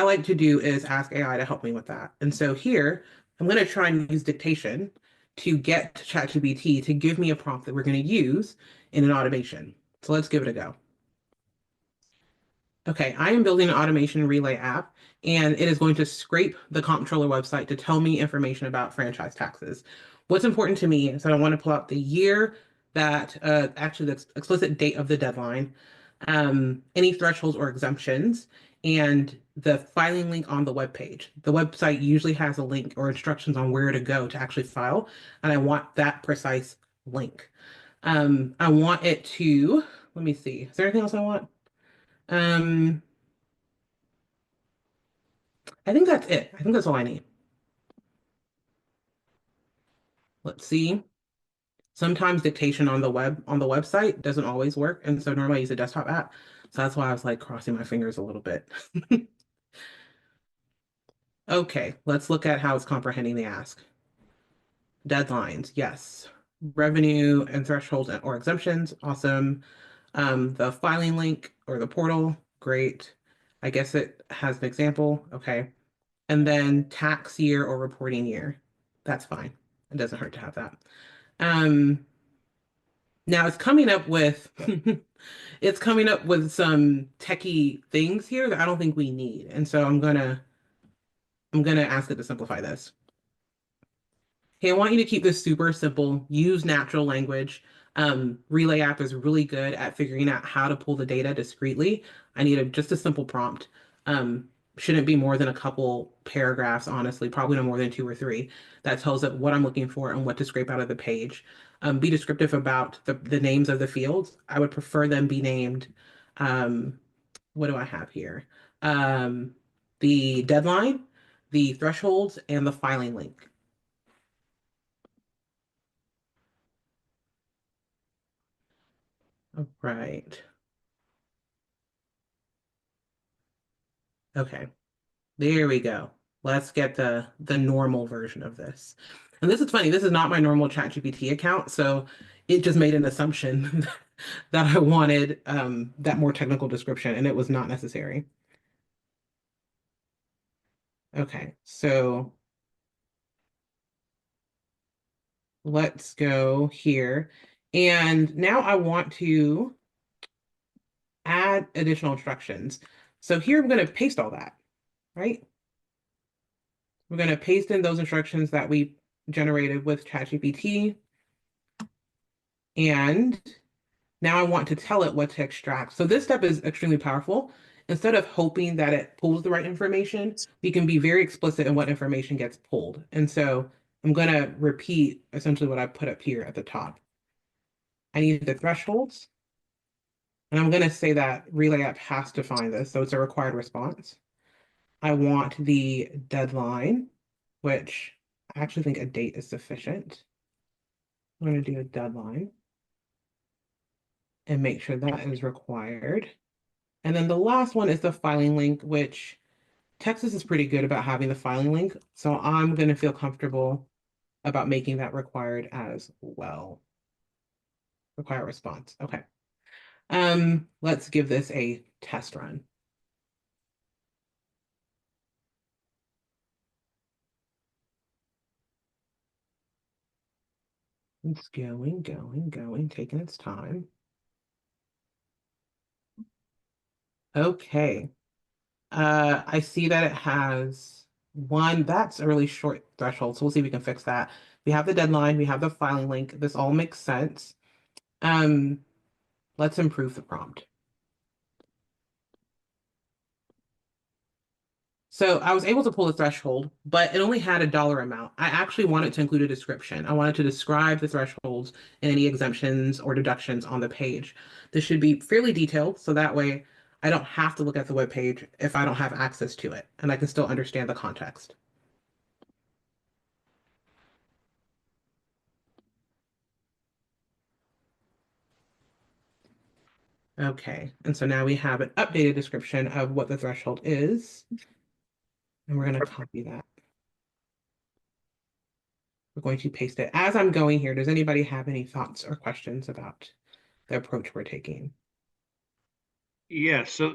like to do is ask AI to help me with that. And so here, I'm going to try and use dictation to get ChatGPT to give me a prompt that we're going to use in an automation. So let's give it a go. Okay, I am building an automation relay app, and it is going to scrape the comptroller website to tell me information about franchise taxes. What's important to me is that I want to pull out the year that, actually the explicit date of the deadline, any thresholds or exemptions, and the filing link on the web page. The website usually has a link or instructions on where to go to actually file, and I want that precise link. I want it to, let me see, is there anything else I want? Um, I think that's it. I think that's all I need. Let's see. Sometimes dictation on the website doesn't always work, and so normally I use a desktop app. So that's why I was like crossing my fingers a little bit. Okay, let's look at how it's comprehending the ask. Deadlines, yes. Revenue and thresholds or exemptions, awesome. The filing link or the portal, great. I guess it has an example, okay. And then tax year or reporting year, that's fine. It doesn't hurt to have that. Um, Now it's coming up with it's coming up with some techie things here that I don't think we need. And so I'm gonna ask it to simplify this. Hey, I want you to keep this super simple. Use natural language. Relay app is really good at figuring out how to pull the data discreetly. I need just a simple prompt. Shouldn't be more than a couple paragraphs, honestly, probably no more than two or three, that tells it what I'm looking for and what to scrape out of the page. Be descriptive about the names of the fields. I would prefer them be named, um, what do I have here? Um, the deadline, the thresholds, and the filing link. All right. Okay. There we go. Let's get the normal version of this. And this is funny. This is not my normal ChatGPT account, so it just made an assumption that I wanted that more technical description, and it was not necessary. Okay, so let's go here. And now I want to add additional instructions. So here I'm going to paste all that, right? We're going to paste in those instructions that we generated with ChatGPT. And now I want to tell it what to extract. So this step is extremely powerful. Instead of hoping that it pulls the right information, we can be very explicit in what information gets pulled. And so I'm going to repeat essentially what I put up here at the top. I need the thresholds. And I'm going to say that Relay App has to find this. So it's a required response. I want the deadline, which I actually think a date is sufficient. I'm going to do a deadline and make sure that is required. And then the last one is the filing link, which Texas is pretty good about having the filing link. So I'm going to feel comfortable about making that required as well. Require response. Okay. Let's give this a test run. It's going, taking its time. Okay. I see that it has one, that's a really short threshold, so we'll see if we can fix that. We have the deadline, we have the filing link. This all makes sense. Um, let's improve the prompt. So I was able to pull the threshold, but it only had a dollar amount. I actually wanted to include a description. I wanted to describe the thresholds and any exemptions or deductions on the page. This should be fairly detailed, so that way I don't have to look at the web page if I don't have access to it, and I can still understand the context. Okay, and so now we have an updated description of what the threshold is, and we're going to copy that. We're going to paste it. As I'm going here, does anybody have any thoughts or questions about the approach we're taking? Yeah, so